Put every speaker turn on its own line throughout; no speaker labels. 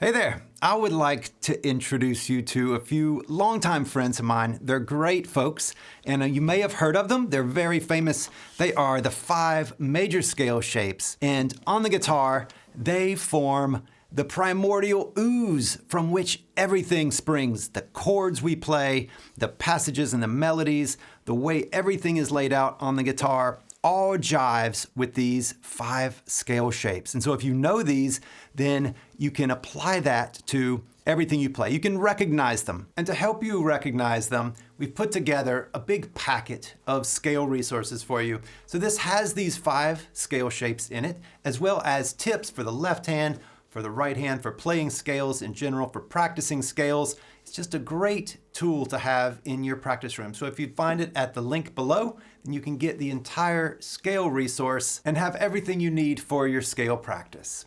Hey there, I would like to introduce you to a few longtime friends of mine. They're great folks, and you may have heard of them. They're very famous. They are the 5 major scale shapes, and on the guitar, they form the primordial ooze from which everything springs. The chords we play, the passages and the melodies, the way everything is laid out on the guitar, all jives with these 5 scale shapes. And so if you know these, then you can apply that to everything you play. You can recognize them. And to help you recognize them, we've put together a big packet of scale resources for you. So this has these 5 scale shapes in it, as well as tips for the left hand, for the right hand, for playing scales in general, for practicing scales. It's just a great tool to have in your practice room. So if you find it at the link below, then you can get the entire scale resource and have everything you need for your scale practice.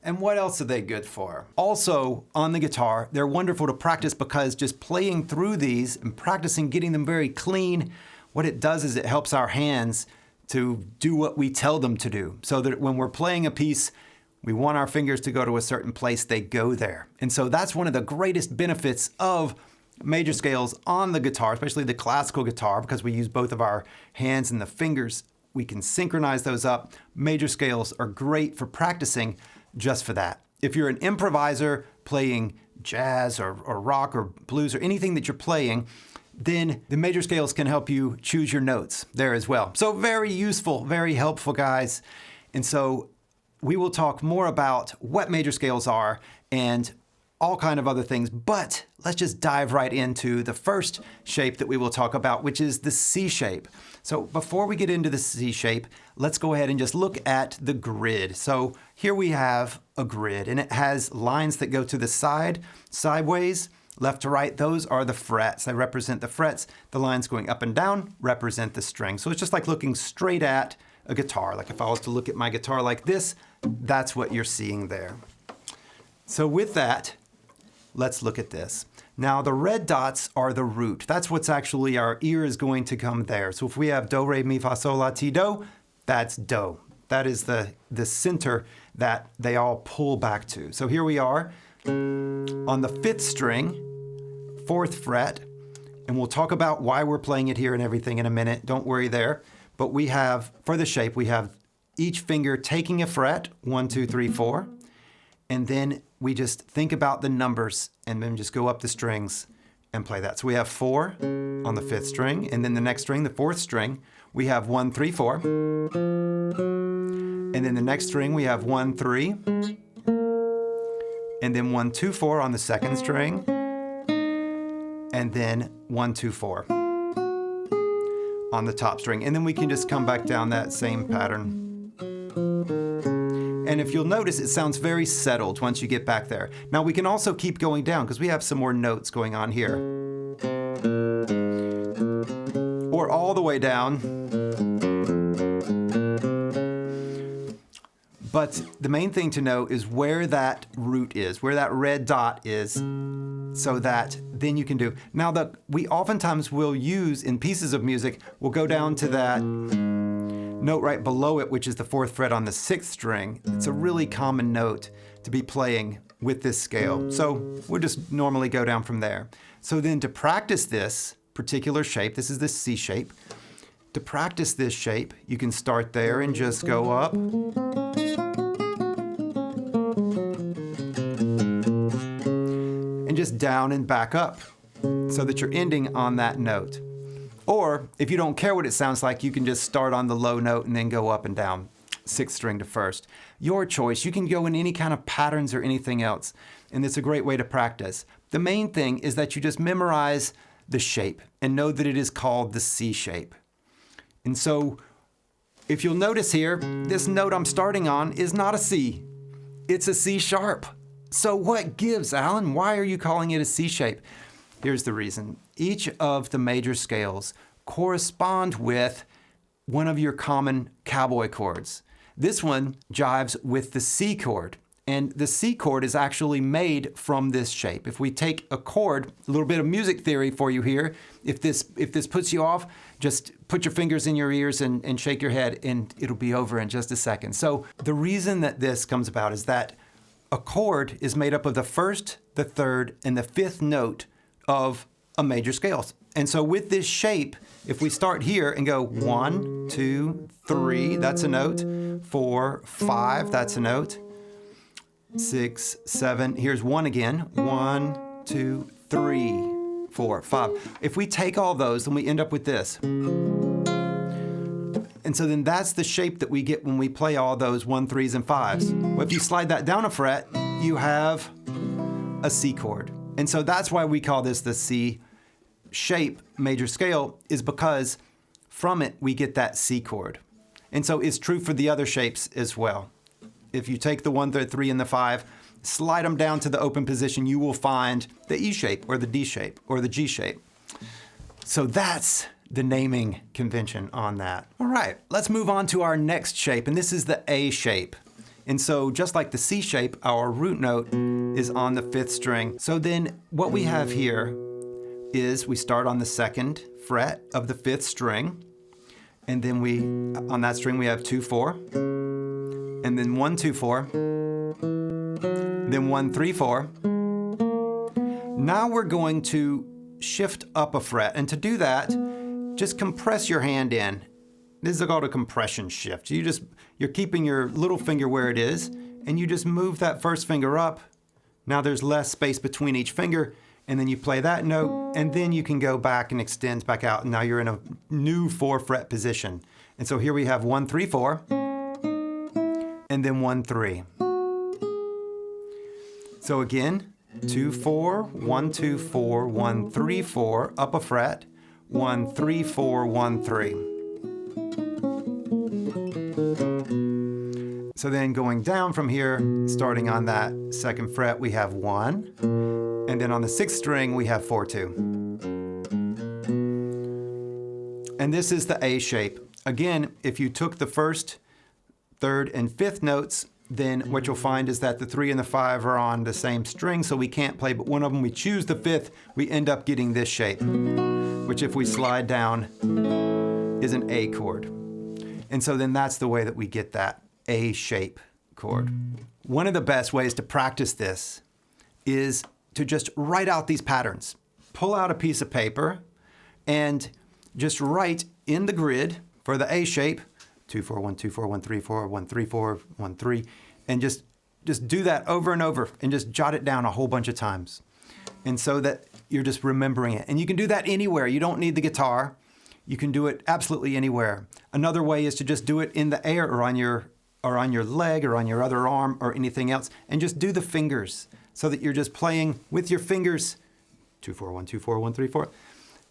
And what else are they good for? Also, on the guitar, they're wonderful to practice because just playing through these and practicing getting them very clean, what it does is it helps our hands to do what we tell them to do. So that when we're playing a piece, we want our fingers to go to a certain place, they go there. And so that's one of the greatest benefits of major scales on the guitar, especially the classical guitar, because we use both of our hands and the fingers. We can synchronize those up. Major scales are great for practicing just for that. If you're an improviser playing jazz or rock or blues or anything that you're playing, then the major scales can help you choose your notes there as well. So very useful, very helpful, guys. And so we will talk more about what major scales are and all kind of other things, but let's just dive right into the first shape that we will talk about, which is the C shape. So before we get into the C shape, let's go ahead and just look at the grid. So here we have a grid, and it has lines that go to the side, sideways, left to right. Those are the frets. They represent the frets. The lines going up and down represent the strings. So it's just like looking straight at a guitar. Like if I was to look at my guitar like this, that's what you're seeing there. So with that, let's look at this. Now the red dots are the root. That's what's actually our ear is going to come there. So if we have do, re, mi, fa, sol, la, ti, do, that's do. That is the center that they all pull back to. So here we are on the 5th string, 4th fret, and we'll talk about why we're playing it here and everything in a minute. Don't worry there. But we have, for the shape, we have each finger taking a fret, 1, 2, 3, 4, and then we just think about the numbers and then just go up the strings and play that. So we have 4 on the 5th string, and then the next string, the 4th string, we have 1, 3, 4. And then the next string, we have 1, 3. And then 1, 2, 4 on the 2nd string. And then 1, 2, 4 on the top string. And then we can just come back down that same pattern. And if you'll notice, it sounds very settled once you get back there. Now we can also keep going down because we have some more notes going on here. Or all the way down. But the main thing to know is where that root is, where that red dot is, so that then you can do. Now we oftentimes will use in pieces of music, we'll go down to that note right below it, which is the 4th fret on the 6th string. It's a really common note to be playing with this scale. So we'll just normally go down from there. So then to practice this particular shape, this is the C shape. To practice this shape, you can start there and just go up. And just down and back up so that you're ending on that note. Or if you don't care what it sounds like, you can just start on the low note and then go up and down, 6th string to 1st. Your choice. You can go in any kind of patterns or anything else, and it's a great way to practice. The main thing is that you just memorize the shape and know that it is called the C shape. And so if you'll notice here, this note I'm starting on is not a C. It's a C sharp. So what gives, Alan? Why are you calling it a C shape? Here's the reason. Each of the major scales correspond with one of your common cowboy chords. This one jives with the C chord. And the C chord is actually made from this shape. If we take a chord, a little bit of music theory for you here, if this puts you off, just put your fingers in your ears and shake your head and it'll be over in just a second. So the reason that this comes about is that a chord is made up of the first, the third, and the fifth note of a major scale. And so with this shape, if we start here and go 1, 2, 3, that's a note. 4, 5, that's a note. 6, 7, here's 1 again. 1, 2, 3, 4, 5. If we take all those, then we end up with this. And so then that's the shape that we get when we play all those 1, 3s, and 5s. Well, if you slide that down a fret, you have a C chord. And so that's why we call this the C shape major scale, is because from it we get that C chord. And so it's true for the other shapes as well. If you take the 1, the 3, and the 5, slide them down to the open position, you will find the E shape or the D shape or the G shape. So that's the naming convention on that. All right, let's move on to our next shape, and this is the A shape. And so just like the C shape, our root note is on the 5th string. So then what we have here is we start on the 2nd fret of the 5th string, and then on that string we have 2, 4, and then 1, 2, 4, then 1, 3, 4. Now we're going to shift up a fret, and to do that, just compress your hand in. This is called a compression shift. You're keeping your little finger where it is, and you just move that first finger up. Now there's less space between each finger, and then you play that note, and then you can go back and extend back out, and now you're in a new 4 fret position. And so here we have 1, 3, 4, and then 1, 3. So again, 2, 4, 1, 2, 4, 1, 3, 4, up a fret, 1, 3, 4, 1, 3. So then going down from here, starting on that 2nd fret, we have 1. And then on the 6th string, we have 4, 2. And this is the A shape. Again, if you took the 1st, 3rd, and 5th notes, then what you'll find is that the 3 and the 5 are on the same string, so we can't play but one of them. We choose the 5th, we end up getting this shape, which if we slide down is an A chord. And so then that's the way that we get that A shape chord. One of the best ways to practice this is to just write out these patterns. Pull out a piece of paper and just write in the grid for the A shape, 2, 4, 1, 2, 4, 1, 3, 4, 1, 3, 4, 1, 3, and just do that over and over and just jot it down a whole bunch of times. And so that you're just remembering it. And you can do that anywhere. You don't need the guitar. You can do it absolutely anywhere. Another way is to just do it in the air or on your leg or on your other arm or anything else, and just do the fingers so that you're just playing with your fingers, 2, 4, 1, 2, 4, 1, 3, 4.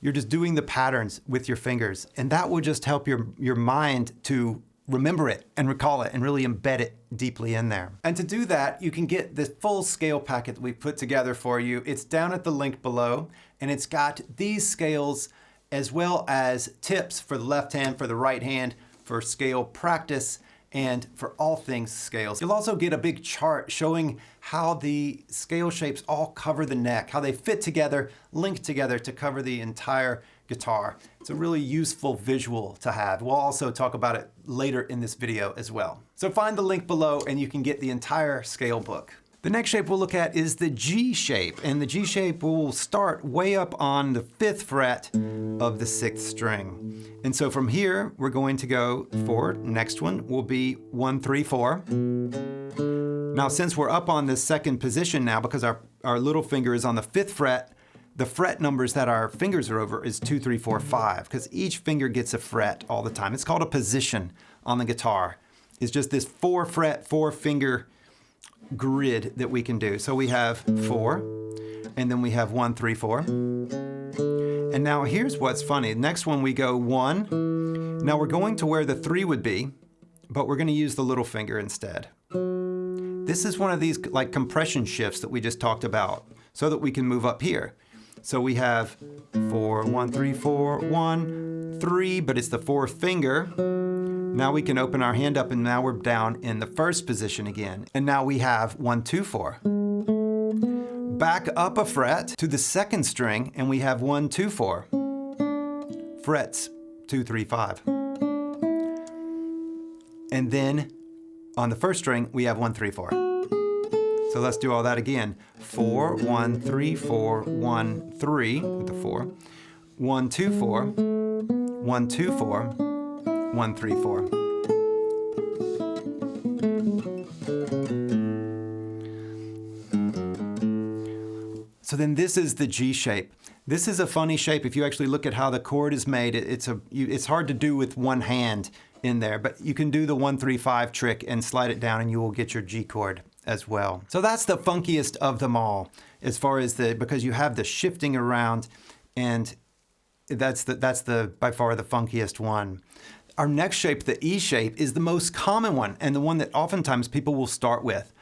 You're just doing the patterns with your fingers, and that will just help your mind to remember it and recall it and really embed it deeply in there. And to do that, you can get this full scale packet that we put together for you. It's down at the link below, and it's got these scales as well as tips for the left hand, for the right hand, for scale practice, and for all things scales. You'll also get a big chart showing how the scale shapes all cover the neck, how they fit together, link together to cover the entire guitar. It's a really useful visual to have. We'll also talk about it later in this video as well. So find the link below and you can get the entire scale book. The next shape we'll look at is the G shape, and the G shape will start way up on the 5th fret of the 6th string. And so from here, we're going to go forward. Next one will be 1, 3, 4. Now, since we're up on the 2nd position now, because our little finger is on the 5th fret, the fret numbers that our fingers are over is 2, 3, 4, 5, because each finger gets a fret all the time. It's called a position on the guitar. It's just this 4 fret, 4 finger grid that we can do. So we have 4, and then we have 1, 3, 4. And now here's what's funny. Next one we go 1. Now we're going to where the 3 would be, but we're going to use the little finger instead. This is one of these like compression shifts that we just talked about so that we can move up here. So we have 4, 1, 3, 4, 1, 3, but it's the 4th finger. Now we can open our hand up and now we're down in the 1st position again. And now we have 1, 2, 4. Back up a fret to the 2nd string and we have 1, 2, 4. Frets 2, 3, 5. And then on the 1st string we have 1, 3, 4. So let's do all that again. 4, 1, 3, 4, 1, 3 with the 4. 1, 2, 4. 1, 2, 4. 1, 3, 4. So then this is the G shape. This is a funny shape. If you actually look at how the chord is made, it's hard to do with one hand in there, but you can do the 1, 3, 5 trick and slide it down and you will get your G chord as well. So that's the funkiest of them all as far as because you have the shifting around, and that's by far the funkiest one. Our next shape, the E shape, is the most common one and the one that oftentimes people will start with.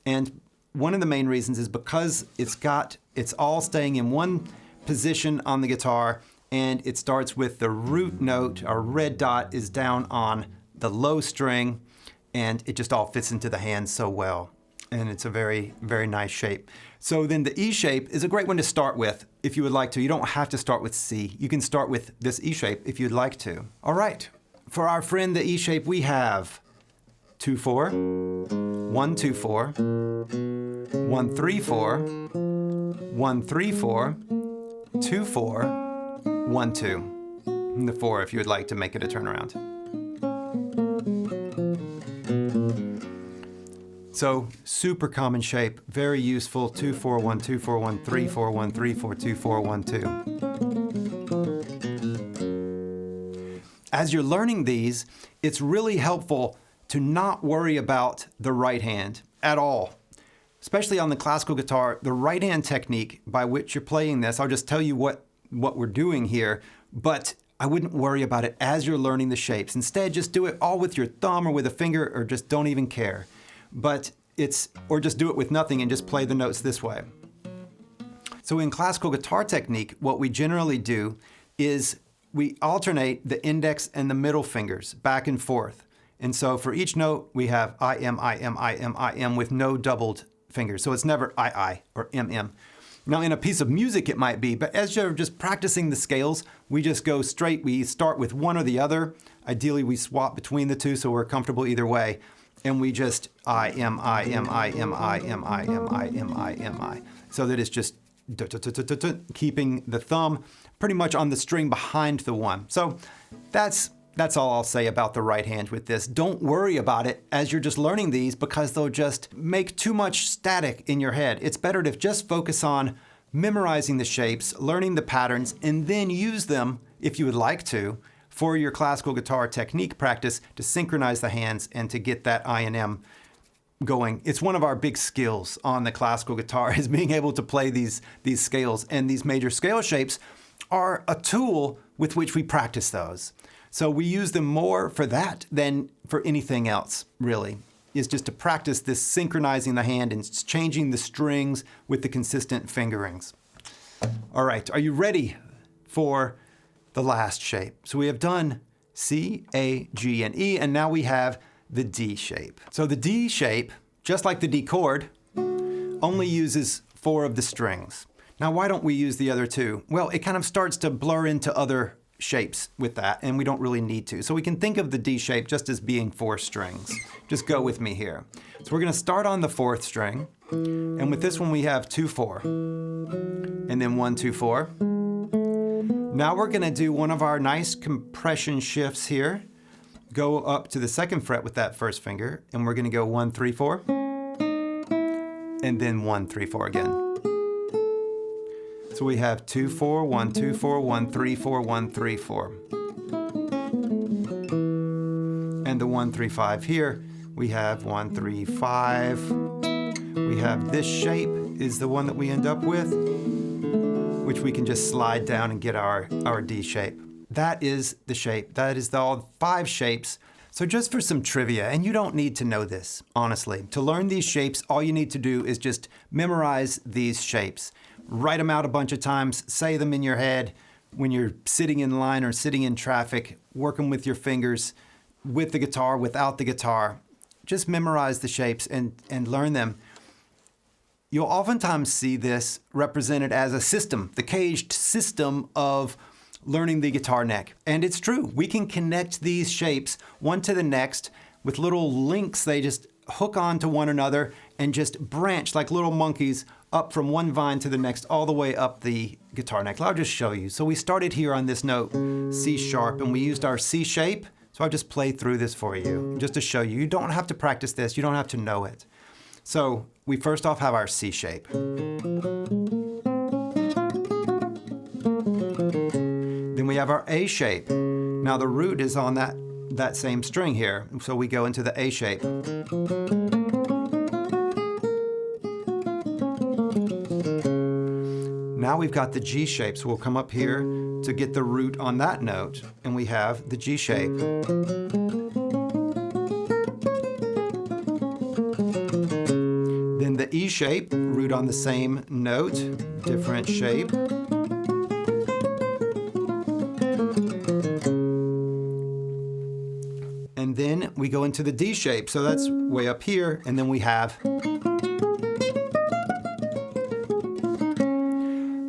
And one of the main reasons is because it's all staying in one position on the guitar, and it starts with the root note. Our red dot is down on the low string, and it just all fits into the hand so well. And it's a very, very nice shape. So then the E shape is a great one to start with if you would like to. You don't have to start with C. You can start with this E shape if you'd like to. All right, for our friend the E shape, we have 2, 4, 1, 2, 4, 1, 3, 4, 1, 3, 4, 2, 4, 1, 2. And the 4 if you would like to make it a turnaround. So super common shape, very useful. 2, 4, 1, 2, 4, 1, 3, 4, 1, 3, 4, 2, 4, 1, 2. As you're learning these, it's really helpful to not worry about the right hand at all. Especially on the classical guitar, the right hand technique by which you're playing this, I'll just tell you what we're doing here, but I wouldn't worry about it as you're learning the shapes. Instead, just do it all with your thumb or with a finger, or just don't even care. Or just do it with nothing and just play the notes this way. So in classical guitar technique, what we generally do is we alternate the index and the middle fingers back and forth. And so for each note, we have I, M, I, M, I, M, I, M with no doubled fingers. So it's never I, or M, M. Now in a piece of music it might be, but as you're just practicing the scales, we just go straight. We start with one or the other. Ideally, we swap between the two so we're comfortable either way. And we just I, M, I, M, I, M, I, M, I, M, I, M, I, M, I. So that it's just keeping the thumb pretty much on the string behind the one. So that's all I'll say about the right hand with this. Don't worry about it as you're just learning these, because they'll just make too much static in your head. It's better to just focus on memorizing the shapes, learning the patterns, and then use them, if you would like to, for your classical guitar technique practice to synchronize the hands and to get that I and M going. It's one of our big skills on the classical guitar, is being able to play these scales, and these major scale shapes are a tool with which we practice those. So we use them more for that than for anything else, really, is just to practice this synchronizing the hand and changing the strings with the consistent fingerings. All right, are you ready for the last shape? So we have done C, A, G, and E, and now we have the D shape. So the D shape, just like the D chord, only uses 4 of the strings. Now, why don't we use the other 2? Well, it kind of starts to blur into other shapes with that, and we don't really need to. So we can think of the D shape just as being 4 strings. Just go with me here. So we're gonna start on the 4th string, and with this one we have 2, 4, and then 1, 2, 4. Now we're gonna do one of our nice compression shifts here. Go up to the 2nd fret with that 1st finger, and we're gonna go 1, 3, 4, and then 1, 3, 4 again. So we have 2, 4, 1, 2, 4, 1, 3, 4, 1, 3, 4. And the 1, 3, 5 here, we have 1, 3, 5. We have this shape is the one that we end up with, which we can just slide down and get our D shape. That is the shape. That is all 5 shapes. So just for some trivia, and you don't need to know this, honestly. To learn these shapes, all you need to do is just memorize these shapes. Write them out a bunch of times, say them in your head when you're sitting in line or sitting in traffic, working with your fingers, with the guitar, without the guitar. Just memorize the shapes and learn them. You'll oftentimes see this represented as a system, the caged system of learning the guitar neck. And it's true. We can connect these shapes one to the next with little links. They just hook on to one another, and just branch like little monkeys up from one vine to the next, all the way up the guitar neck. I'll just show you. So we started here on this note, C sharp, and we used our C shape. So I'll just play through this for you, just to show you. You don't have to practice this. You don't have to know it. So we first off have our C shape. Then we have our A shape. Now the root is on that same string here, so we go into the A shape. Now we've got the G shape, so we'll come up here to get the root on that note, and we have the G shape. Then the E shape, root on the same note, different shape. And then we go into the D shape, so that's way up here, and then we have.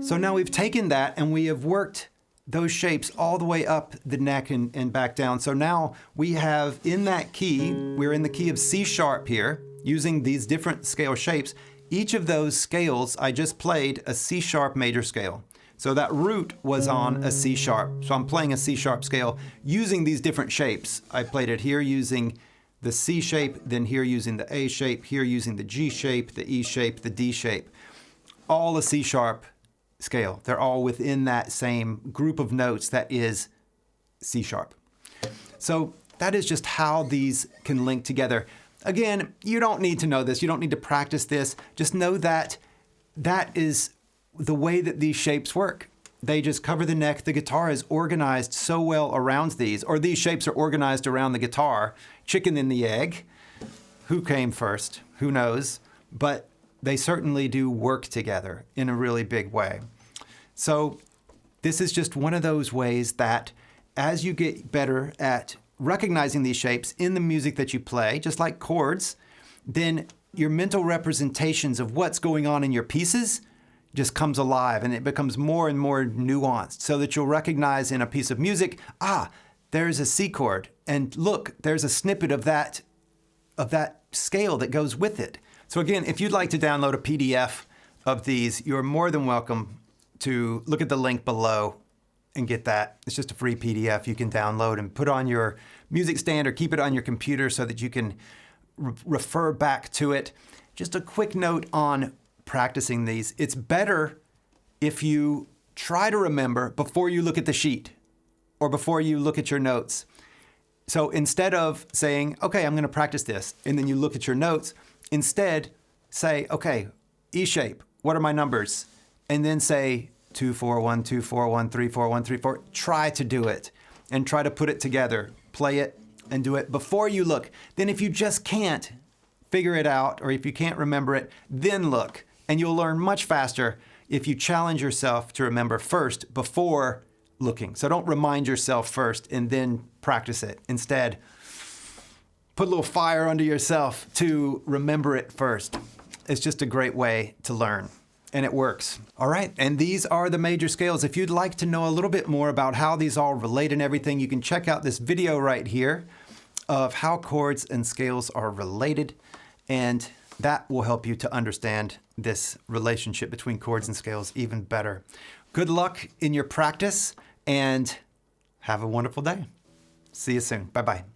So now we've taken that and we have worked those shapes all the way up the neck and back down. So now we have in that key, we're in the key of C sharp here, using these different scale shapes. Each of those scales, I just played a C sharp major scale. So that root was on a C sharp. So I'm playing a C sharp scale using these different shapes. I played it here using the C shape, then here using the A shape, here using the G shape, the E shape, the D shape. All a C sharp scale. They're all within that same group of notes that is C sharp. So that is just how these can link together. Again, you don't need to know this. You don't need to practice this. Just know that that is the way that these shapes work. They just cover the neck. The guitar is organized so well around these, or these shapes are organized around the guitar. Chicken and the egg. Who came first? Who knows? But they certainly do work together in a really big way. So this is just one of those ways that as you get better at recognizing these shapes in the music that you play, just like chords, then your mental representations of what's going on in your pieces just comes alive, and it becomes more and more nuanced, so that you'll recognize in a piece of music, there's a C chord, and look, there's a snippet of that scale that goes with it. So again, if you'd like to download a PDF of these, you're more than welcome to look at the link below and get that. It's just a free PDF you can download and put on your music stand or keep it on your computer so that you can refer back to it. Just a quick note on practicing these. It's better if you try to remember before you look at the sheet or before you look at your notes. So instead of saying, okay, I'm going to practice this, and then you look at your notes, instead say, okay, E shape, what are my numbers? And then say 2, 4, 1, 2, 4, 1, 3, 4, 1, 3, 4. Try to do it and try to put it together. Play it and do it before you look. Then if you just can't figure it out, or if you can't remember it, then look. And you'll learn much faster if you challenge yourself to remember first before looking. So don't remind yourself first and then practice it. Instead, put a little fire under yourself to remember it first. It's just a great way to learn, and it works. All right, and these are the major scales. If you'd like to know a little bit more about how these all relate and everything, you can check out this video right here of how chords and scales are related, and that will help you to understand this relationship between chords and scales even better. Good luck in your practice, and have a wonderful day. See you soon. Bye-bye.